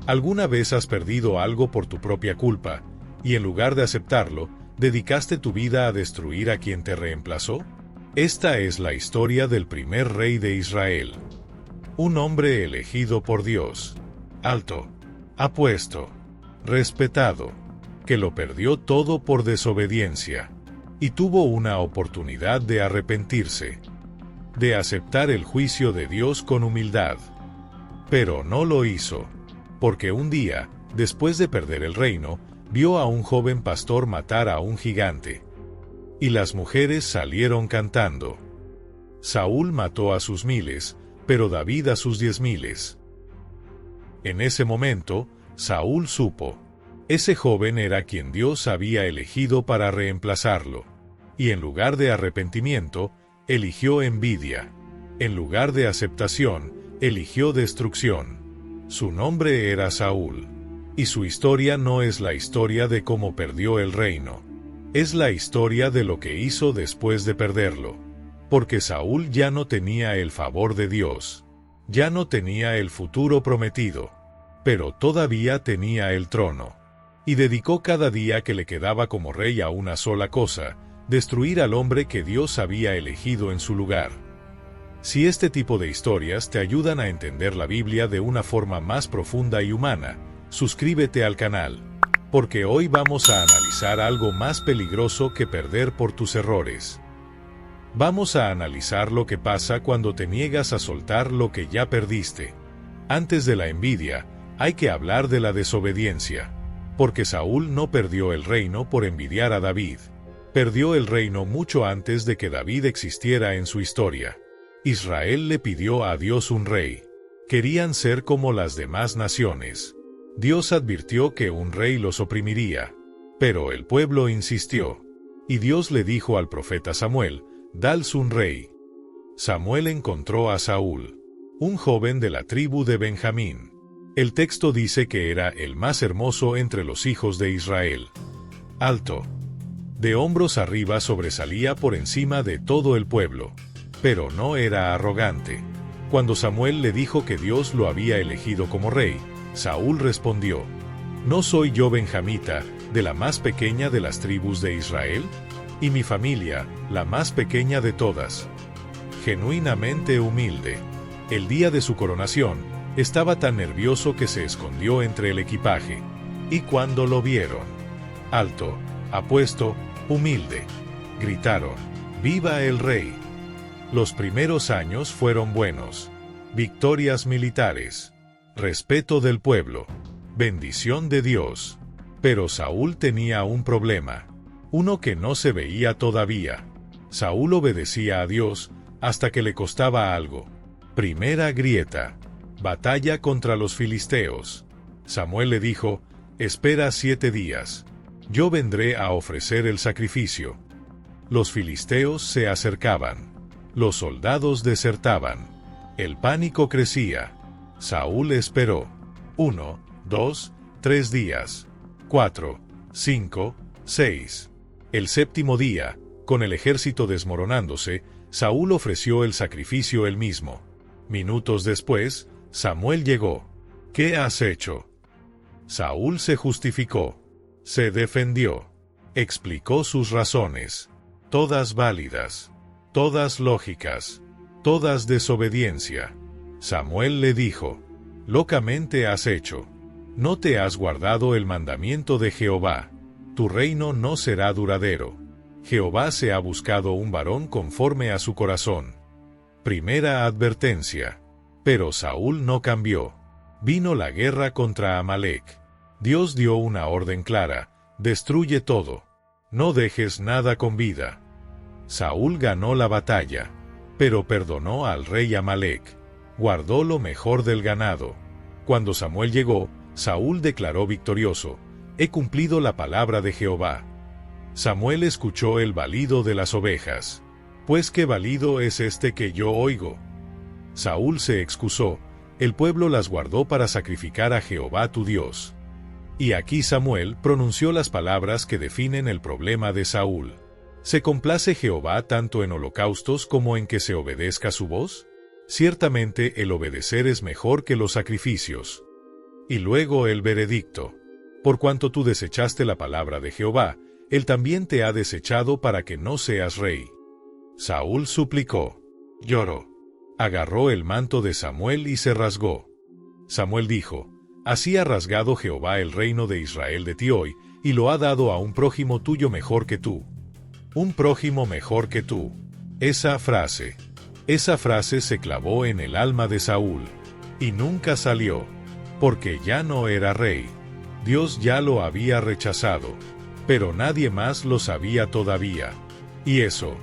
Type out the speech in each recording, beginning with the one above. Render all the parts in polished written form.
¿Alguna vez has perdido algo por tu propia culpa, y en lugar de aceptarlo, dedicaste tu vida a destruir a quien te reemplazó? Esta es la historia del primer rey de Israel. Un hombre elegido por Dios. Alto, apuesto, respetado, que lo perdió todo por desobediencia, y tuvo una oportunidad de arrepentirse, de aceptar el juicio de Dios con humildad. Pero no lo hizo, porque un día, después de perder el reino, vio a un joven pastor matar a un gigante. Y las mujeres salieron cantando. Saúl mató a sus 1000, pero David a sus 10,000. En ese momento, Saúl supo. Ese joven era quien Dios había elegido para reemplazarlo. Y en lugar de arrepentimiento, eligió envidia. En lugar de aceptación, eligió destrucción. Su nombre era Saúl. Y su historia no es la historia de cómo perdió el reino. Es la historia de lo que hizo después de perderlo. Porque Saúl ya no tenía el favor de Dios. Ya no tenía el futuro prometido. Pero todavía tenía el trono. Y dedicó cada día que le quedaba como rey a una sola cosa: destruir al hombre que Dios había elegido en su lugar. Si este tipo de historias te ayudan a entender la Biblia de una forma más profunda y humana, suscríbete al canal, porque hoy vamos a analizar algo más peligroso que perder por tus errores. Vamos a analizar lo que pasa cuando te niegas a soltar lo que ya perdiste. Antes de la envidia, hay que hablar de la desobediencia, porque Saúl no perdió el reino por envidiar a David. Perdió el reino mucho antes de que David existiera en su historia. Israel le pidió a Dios un rey. Querían ser como las demás naciones. Dios advirtió que un rey los oprimiría. Pero el pueblo insistió. Y Dios le dijo al profeta Samuel: «Dales un rey». Samuel encontró a Saúl, un joven de la tribu de Benjamín. El texto dice que era el más hermoso entre los hijos de Israel. Alto. De hombros arriba sobresalía por encima de todo el pueblo. Pero no era arrogante. Cuando Samuel le dijo que Dios lo había elegido como rey, Saúl respondió: ¿No soy yo benjamita, de la más pequeña de las tribus de Israel? Y mi familia, la más pequeña de todas. Genuinamente humilde. El día de su coronación, estaba tan nervioso que se escondió entre el equipaje. Y cuando lo vieron: alto, apuesto, humilde, gritaron: ¡Viva el rey! Los primeros años fueron buenos. Victorias militares, respeto del pueblo, bendición de Dios. Pero Saúl tenía un problema, uno que no se veía todavía. Saúl obedecía a Dios hasta que le costaba algo. Primera grieta. Batalla contra los filisteos. Samuel le dijo: espera 7 días. Yo vendré a ofrecer el sacrificio. Los filisteos se acercaban. Los soldados desertaban. El pánico crecía. Saúl esperó. 1, 2, 3 días. 4, 5, 6. El 7º día, con el ejército desmoronándose, Saúl ofreció el sacrificio él mismo. Minutos después, Samuel llegó. ¿Qué has hecho? Saúl se justificó. Se defendió. Explicó sus razones. Todas válidas. Todas lógicas. Todas desobediencia. Samuel le dijo: locamente has hecho. No te has guardado el mandamiento de Jehová. Tu reino no será duradero. Jehová se ha buscado un varón conforme a su corazón. Primera advertencia. Pero Saúl no cambió. Vino la guerra contra Amalec. Dios dio una orden clara: destruye todo. No dejes nada con vida. Saúl ganó la batalla, pero perdonó al rey Amalec. Guardó lo mejor del ganado. Cuando Samuel llegó, Saúl declaró victorioso: he cumplido la palabra de Jehová. Samuel escuchó el balido de las ovejas. Pues ¿qué balido es este que yo oigo? Saúl se excusó: el pueblo las guardó para sacrificar a Jehová tu Dios. Y aquí Samuel pronunció las palabras que definen el problema de Saúl. ¿Se complace Jehová tanto en holocaustos como en que se obedezca su voz? Ciertamente el obedecer es mejor que los sacrificios. Y luego el veredicto. Por cuanto tú desechaste la palabra de Jehová, él también te ha desechado para que no seas rey. Saúl suplicó. Lloró. Agarró el manto de Samuel y se rasgó. Samuel dijo, así ha rasgado Jehová el reino de Israel de ti hoy, y lo ha dado a un prójimo tuyo mejor que tú. Un prójimo mejor que tú. Esa frase se clavó en el alma de Saúl, y nunca salió, porque ya no era rey. Dios ya lo había rechazado, pero nadie más lo sabía todavía. Y eso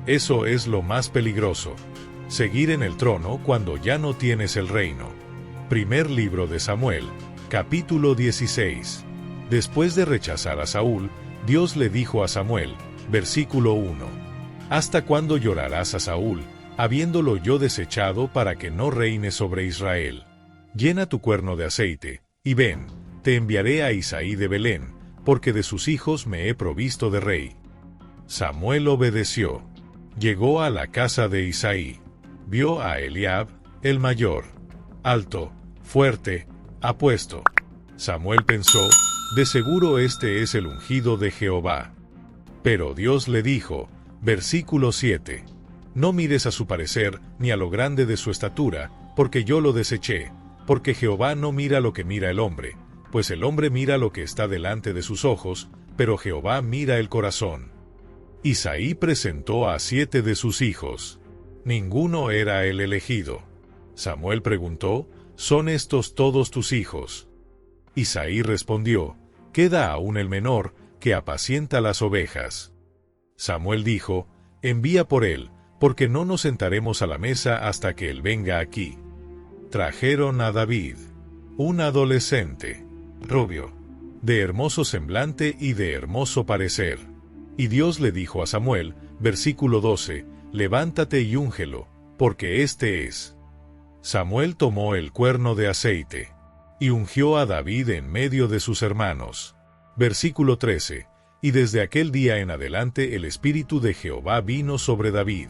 es lo más peligroso. Seguir en el trono cuando ya no tienes el reino. Primer libro de Samuel, capítulo 16. Después de rechazar a Saúl, Dios le dijo a Samuel, versículo 1. ¿Hasta cuándo llorarás a Saúl, habiéndolo yo desechado para que no reine sobre Israel? Llena tu cuerno de aceite, y ven, te enviaré a Isaí de Belén, porque de sus hijos me he provisto de rey. Samuel obedeció. Llegó a la casa de Isaí. Vio a Eliab, el mayor, alto, fuerte, apuesto. Samuel pensó, de seguro este es el ungido de Jehová. Pero Dios le dijo, versículo 7, no mires a su parecer ni a lo grande de su estatura, porque yo lo deseché, porque Jehová no mira lo que mira el hombre, pues el hombre mira lo que está delante de sus ojos, pero Jehová mira el corazón. Isaí presentó a 7 de sus hijos. Ninguno era el elegido. Samuel preguntó, ¿son estos todos tus hijos? Isaí respondió, queda aún el menor, que apacienta las ovejas. Samuel dijo, envía por él, porque no nos sentaremos a la mesa hasta que él venga aquí. Trajeron a David, un adolescente, rubio, de hermoso semblante y de hermoso parecer. Y Dios le dijo a Samuel, versículo 12, levántate y úngelo, porque este es. Samuel tomó el cuerno de aceite, y ungió a David en medio de sus hermanos. Versículo 13, y desde aquel día en adelante el Espíritu de Jehová vino sobre David.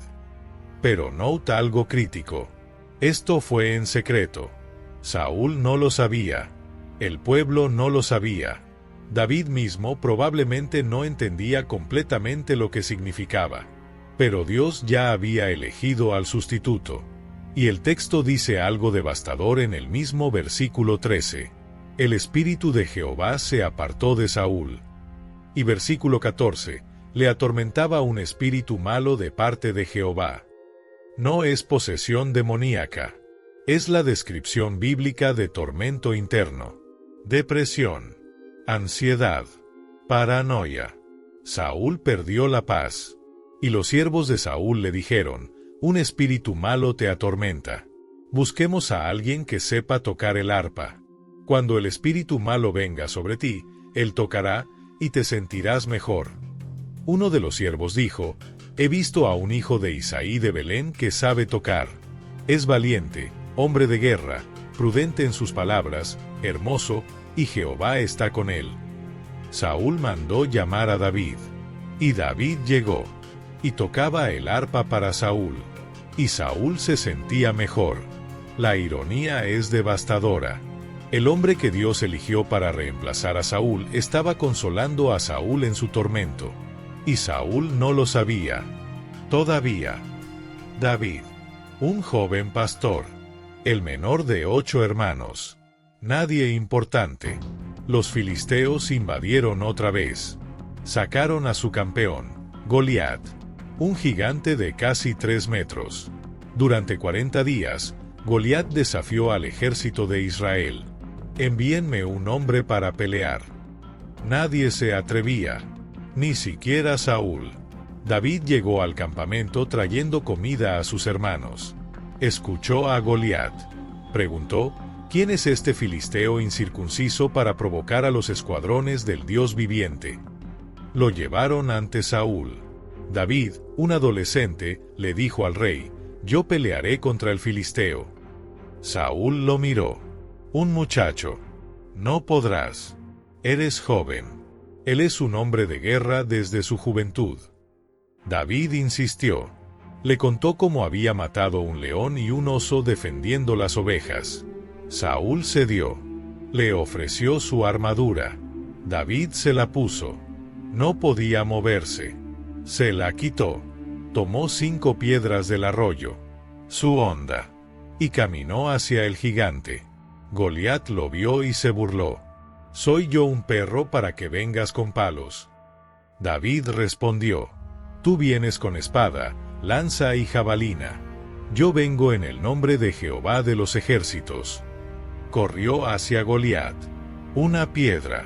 Pero nota algo crítico. Esto fue en secreto. Saúl no lo sabía. El pueblo no lo sabía. David mismo probablemente no entendía completamente lo que significaba. Pero Dios ya había elegido al sustituto. Y el texto dice algo devastador en el mismo versículo 13. El Espíritu de Jehová se apartó de Saúl. Y versículo 14, le atormentaba un espíritu malo de parte de Jehová. No es posesión demoníaca. Es la descripción bíblica de tormento interno. Depresión. Ansiedad. Paranoia. Saúl perdió la paz. Y los siervos de Saúl le dijeron, un espíritu malo te atormenta. Busquemos a alguien que sepa tocar el arpa. Cuando el espíritu malo venga sobre ti, él tocará, y te sentirás mejor. Uno de los siervos dijo, he visto a un hijo de Isaí de Belén que sabe tocar. Es valiente, hombre de guerra, prudente en sus palabras, hermoso, y Jehová está con él. Saúl mandó llamar a David. Y David llegó, y tocaba el arpa para Saúl. Y Saúl se sentía mejor. La ironía es devastadora. El hombre que Dios eligió para reemplazar a Saúl estaba consolando a Saúl en su tormento. Y Saúl no lo sabía. Todavía. David, un joven pastor, el menor de 8 hermanos. Nadie importante. Los filisteos invadieron otra vez. Sacaron a su campeón, Goliat, un gigante de casi 3 metros. Durante 40 días, Goliat desafió al ejército de Israel. Envíenme un hombre para pelear. Nadie se atrevía, ni siquiera Saúl. David llegó al campamento trayendo comida a sus hermanos. Escuchó a Goliat. Preguntó, ¿quién es este filisteo incircunciso para provocar a los escuadrones del Dios viviente? Lo llevaron ante Saúl. David, un adolescente, le dijo al rey, yo pelearé contra el filisteo. Saúl lo miró. Un muchacho. No podrás. Eres joven. Él es un hombre de guerra desde su juventud. David insistió. Le contó cómo había matado un león y un oso defendiendo las ovejas. Saúl cedió. Le ofreció su armadura. David se la puso. No podía moverse. Se la quitó. Tomó 5 piedras del arroyo, su honda, y caminó hacia el gigante. Goliat lo vio y se burló. ¿Soy yo un perro para que vengas con palos? David respondió: Tú vienes con espada, lanza y jabalina. Yo vengo en el nombre de Jehová de los ejércitos. Corrió hacia Goliat. Una piedra.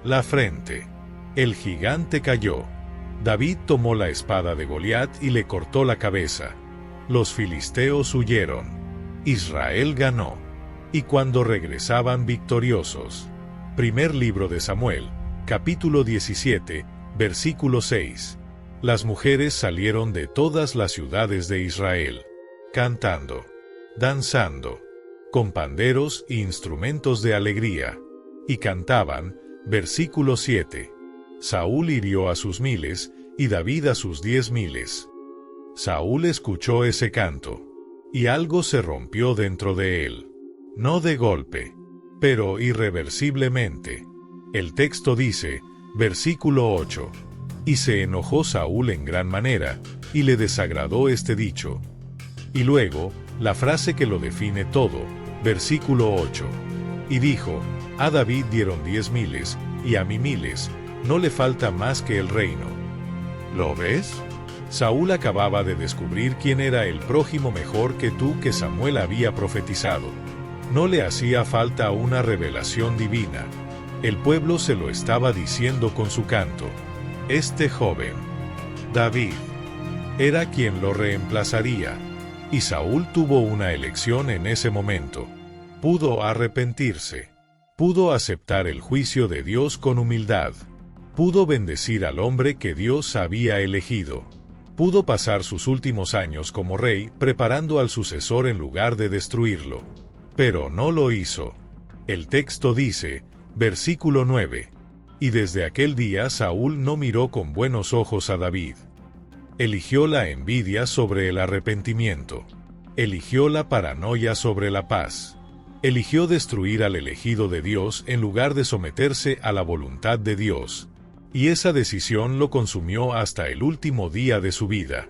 La frente. El gigante cayó. David tomó la espada de Goliat y le cortó la cabeza. Los filisteos huyeron. Israel ganó. Y cuando regresaban victoriosos. Primer libro de Samuel, capítulo 17, versículo 6. Las mujeres salieron de todas las ciudades de Israel, cantando, danzando, con panderos e instrumentos de alegría. Y cantaban, versículo 7. Saúl hirió a sus 1000 y David a sus 10,000. Saúl escuchó ese canto, y algo se rompió dentro de él. No de golpe, pero irreversiblemente. El texto dice, versículo 8. Y se enojó Saúl en gran manera, y le desagradó este dicho. Y luego, la frase que lo define todo, versículo 8. Y dijo, a David dieron 10,000, y a mí 1000, no le falta más que el reino. ¿Lo ves? Saúl acababa de descubrir quién era el prójimo mejor que tú que Samuel había profetizado. No le hacía falta una revelación divina. El pueblo se lo estaba diciendo con su canto. Este joven, David, era quien lo reemplazaría. Y Saúl tuvo una elección en ese momento. Pudo arrepentirse. Pudo aceptar el juicio de Dios con humildad. Pudo bendecir al hombre que Dios había elegido. Pudo pasar sus últimos años como rey preparando al sucesor en lugar de destruirlo. Pero no lo hizo. El texto dice, versículo 9. Y desde aquel día Saúl no miró con buenos ojos a David. Eligió la envidia sobre el arrepentimiento. Eligió la paranoia sobre la paz. Eligió destruir al elegido de Dios en lugar de someterse a la voluntad de Dios. Y esa decisión lo consumió hasta el último día de su vida.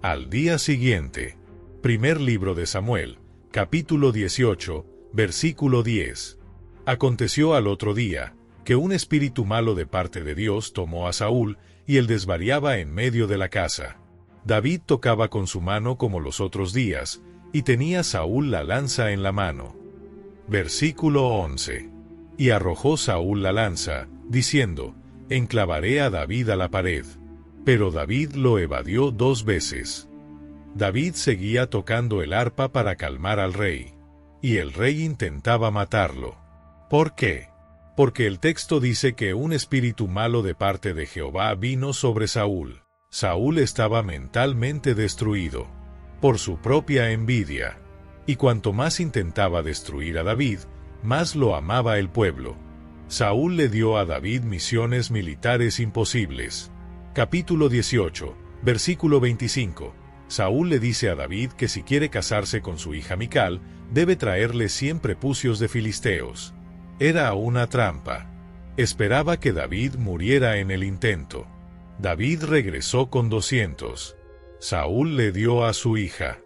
Al día siguiente. Primer libro de Samuel, capítulo 18, versículo 10. Aconteció al otro día, que un espíritu malo de parte de Dios tomó a Saúl, y él desvariaba en medio de la casa. David tocaba con su mano como los otros días, y tenía Saúl la lanza en la mano. Versículo 11. Y arrojó Saúl la lanza, diciendo, enclavaré a David a la pared. Pero David lo evadió 2 veces. David seguía tocando el arpa para calmar al rey. Y el rey intentaba matarlo. ¿Por qué? Porque el texto dice que un espíritu malo de parte de Jehová vino sobre Saúl. Saúl estaba mentalmente destruido por su propia envidia. Y cuanto más intentaba destruir a David, más lo amaba el pueblo. Saúl le dio a David misiones militares imposibles. Capítulo 18, versículo 25. Saúl le dice a David que si quiere casarse con su hija Mical, debe traerle 100 prepucios de filisteos. Era una trampa. Esperaba que David muriera en el intento. David regresó con 200. Saúl le dio a su hija.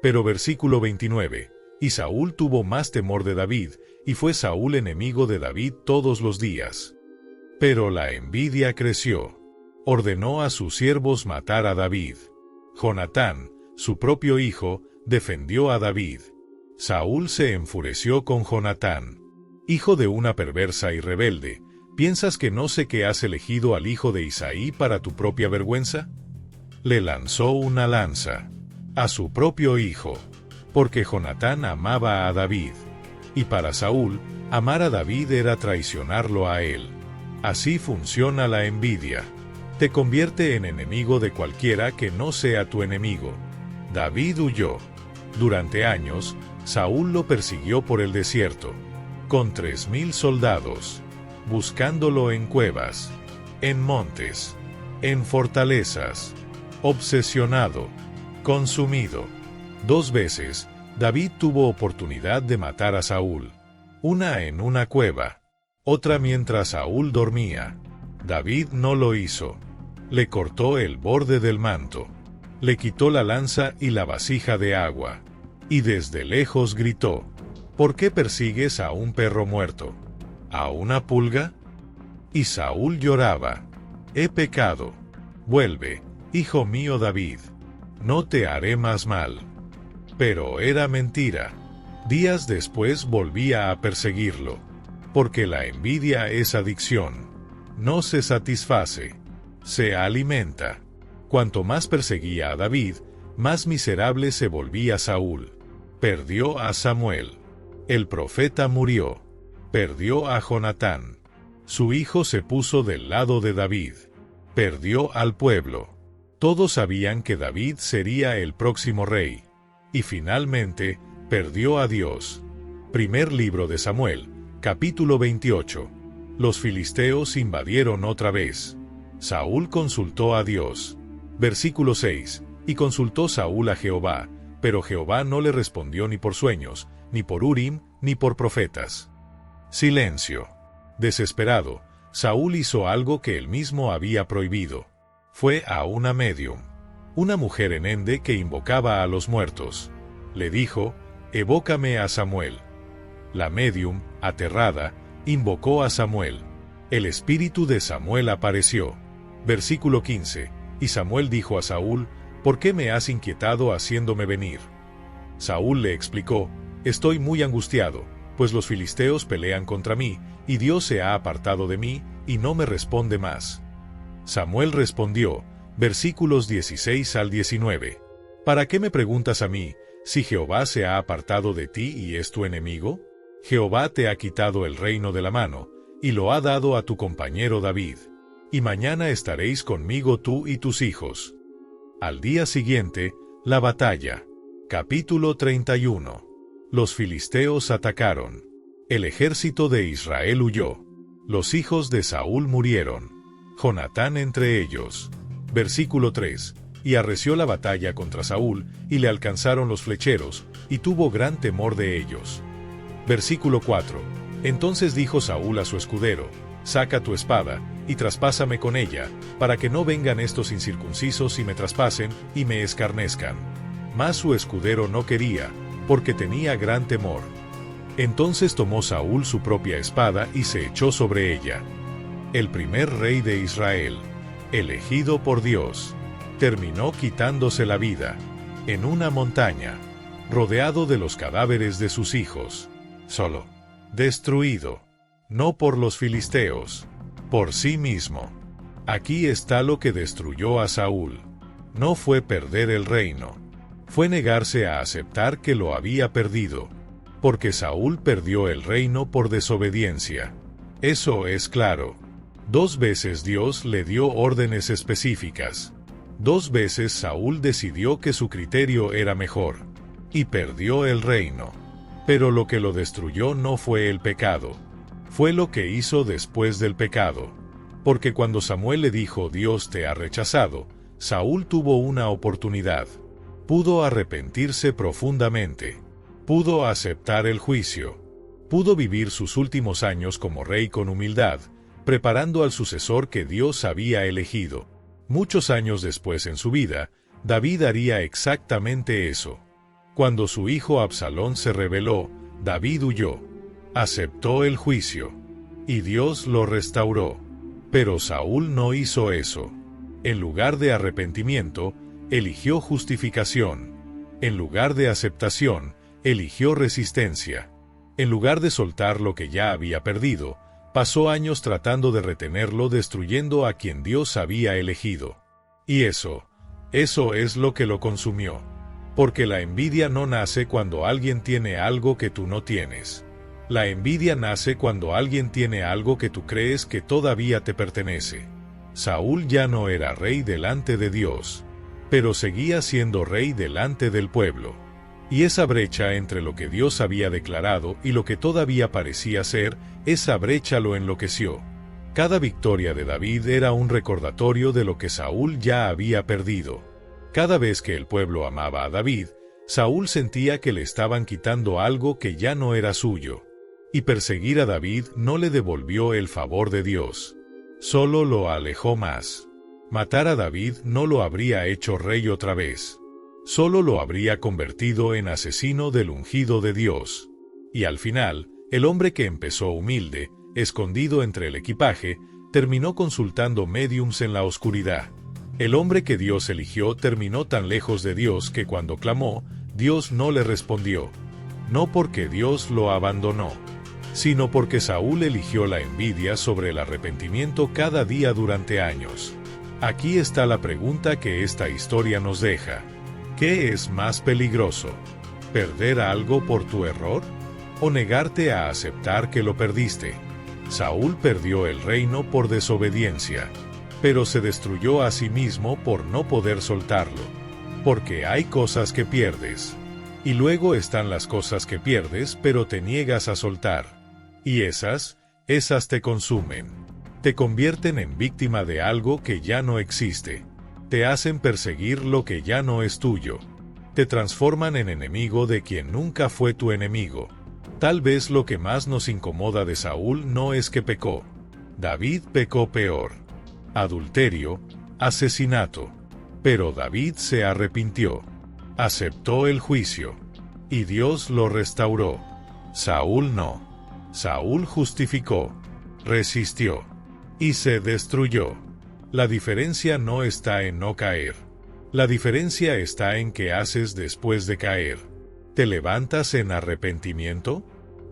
Pero versículo 29. Y Saúl tuvo más temor de David, y fue Saúl enemigo de David todos los días. Pero la envidia creció. Ordenó a sus siervos matar a David. Jonatán, su propio hijo, defendió a David. Saúl se enfureció con Jonatán. Hijo de una perversa y rebelde, ¿piensas que no sé que has elegido al hijo de Isaí para tu propia vergüenza? Le lanzó una lanza a su propio hijo, porque Jonatán amaba a David. Y para Saúl, amar a David era traicionarlo a él. Así funciona la envidia. Te convierte en enemigo de cualquiera que no sea tu enemigo. David huyó. Durante años, Saúl lo persiguió por el desierto, con 3000 soldados, buscándolo en cuevas, en montes, en fortalezas, obsesionado, consumido. 2 veces, David tuvo oportunidad de matar a Saúl. una en una cueva, otra mientras Saúl dormía. David no lo hizo. Le cortó el borde del manto, le quitó la lanza y la vasija de agua, y desde lejos gritó: ¿Por qué persigues a un perro muerto? ¿A una pulga? Y Saúl lloraba: He pecado. Vuelve, hijo mío David. No te haré más mal. Pero era mentira. Días después volvía a perseguirlo, porque la envidia es adicción. No se satisface, se alimenta. Cuanto más perseguía a David, más miserable se volvía Saúl. Perdió a Samuel. El profeta murió. Perdió a Jonatán. Su hijo se puso del lado de David. Perdió al pueblo. Todos sabían que David sería el próximo rey. Y finalmente, perdió a Dios. Primer libro de Samuel, capítulo 28. Los filisteos invadieron otra vez. Saúl consultó a Dios. Versículo 6. Y consultó Saúl a Jehová, pero Jehová no le respondió ni por sueños, ni por Urim, ni por profetas. Silencio. Desesperado, Saúl hizo algo que él mismo había prohibido. Fue a una médium, una mujer enende que invocaba a los muertos. Le dijo: «Evócame a Samuel». La médium, aterrada, invocó a Samuel. El espíritu de Samuel apareció. Versículo 15. Y Samuel dijo a Saúl: «¿Por qué me has inquietado haciéndome venir?». Saúl le explicó: «Estoy muy angustiado, pues los filisteos pelean contra mí, y Dios se ha apartado de mí, y no me responde más». Samuel respondió, versículos 16 al 19. «¿Para qué me preguntas a mí, si Jehová se ha apartado de ti y es tu enemigo? Jehová te ha quitado el reino de la mano, y lo ha dado a tu compañero David. Y mañana estaréis conmigo tú y tus hijos». Al día siguiente, la batalla. Capítulo 31. Los filisteos atacaron. El ejército de Israel huyó. Los hijos de Saúl murieron, Jonatán entre ellos. Versículo 3. Y arreció la batalla contra Saúl, y le alcanzaron los flecheros, y tuvo gran temor de ellos. Versículo 4. Entonces dijo Saúl a su escudero: «Saca tu espada, y traspásame con ella, para que no vengan estos incircuncisos y me traspasen, y me escarnezcan». Mas su escudero no quería, porque tenía gran temor. Entonces tomó Saúl su propia espada y se echó sobre ella. El primer rey de Israel, elegido por Dios, terminó quitándose la vida, en una montaña, rodeado de los cadáveres de sus hijos, solo, destruido, no por los filisteos, por sí mismo. Aquí está lo que destruyó a Saúl. No fue perder el reino, fue negarse a aceptar que lo había perdido, porque Saúl perdió el reino por desobediencia. Eso es claro. 2 veces Dios le dio órdenes específicas. 2 veces Saúl decidió que su criterio era mejor, y perdió el reino. Pero lo que lo destruyó no fue el pecado, fue lo que hizo después del pecado. Porque cuando Samuel le dijo: «Dios te ha rechazado», Saúl tuvo una oportunidad. Pudo arrepentirse profundamente. Pudo aceptar el juicio. Pudo vivir sus últimos años como rey con humildad, preparando al sucesor que Dios había elegido. Muchos años después en su vida, David haría exactamente eso. Cuando su hijo Absalón se rebeló, David huyó. Aceptó el juicio. Y Dios lo restauró. Pero Saúl no hizo eso. En lugar de arrepentimiento, eligió justificación. En lugar de aceptación, eligió resistencia. En lugar de soltar lo que ya había perdido, pasó años tratando de retenerlo, destruyendo a quien Dios había elegido. Y eso es lo que lo consumió. Porque la envidia no nace cuando alguien tiene algo que tú no tienes. La envidia nace cuando alguien tiene algo que tú crees que todavía te pertenece. Saúl ya no era rey delante de Dios, pero seguía siendo rey delante del pueblo. Y esa brecha entre lo que Dios había declarado y lo que todavía parecía ser, esa brecha lo enloqueció. Cada victoria de David era un recordatorio de lo que Saúl ya había perdido. Cada vez que el pueblo amaba a David, Saúl sentía que le estaban quitando algo que ya no era suyo. Y perseguir a David no le devolvió el favor de Dios. Solo lo alejó más. Matar a David no lo habría hecho rey otra vez. Solo lo habría convertido en asesino del ungido de Dios. Y al final, el hombre que empezó humilde, escondido entre el equipaje, terminó consultando médiums en la oscuridad. El hombre que Dios eligió terminó tan lejos de Dios que cuando clamó, Dios no le respondió. No porque Dios lo abandonó, sino porque Saúl eligió la envidia sobre el arrepentimiento cada día durante años. Aquí está la pregunta que esta historia nos deja. ¿Qué es más peligroso? ¿Perder algo por tu error? ¿O negarte a aceptar que lo perdiste? Saúl perdió el reino por desobediencia, pero se destruyó a sí mismo por no poder soltarlo. Porque hay cosas que pierdes. Y luego están las cosas que pierdes pero te niegas a soltar. Y esas te consumen. Te convierten en víctima de algo que ya no existe. Te hacen perseguir lo que ya no es tuyo. Te transforman en enemigo de quien nunca fue tu enemigo. Tal vez lo que más nos incomoda de Saúl no es que pecó. David pecó peor. Adulterio, asesinato. Pero David se arrepintió. Aceptó el juicio. Y Dios lo restauró. Saúl no. Saúl justificó. Resistió. Y se destruyó. La diferencia no está en no caer. La diferencia está en qué haces después de caer. ¿Te levantas en arrepentimiento?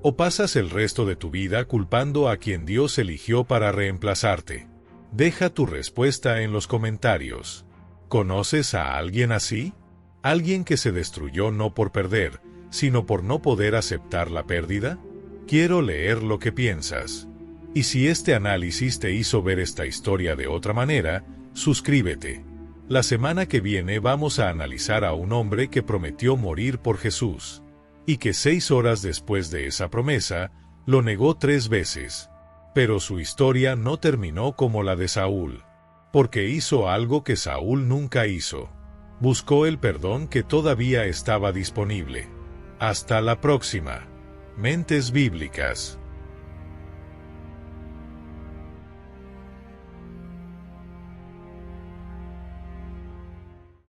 ¿O pasas el resto de tu vida culpando a quien Dios eligió para reemplazarte? Deja tu respuesta en los comentarios. ¿Conoces a alguien así? ¿Alguien que se destruyó no por perder, sino por no poder aceptar la pérdida? Quiero leer lo que piensas. Y si este análisis te hizo ver esta historia de otra manera, suscríbete. La semana que viene vamos a analizar a un hombre que prometió morir por Jesús, y que 6 horas después de esa promesa, lo negó 3 veces. Pero su historia no terminó como la de Saúl, porque hizo algo que Saúl nunca hizo. Buscó el perdón que todavía estaba disponible. Hasta la próxima. Mentes Bíblicas.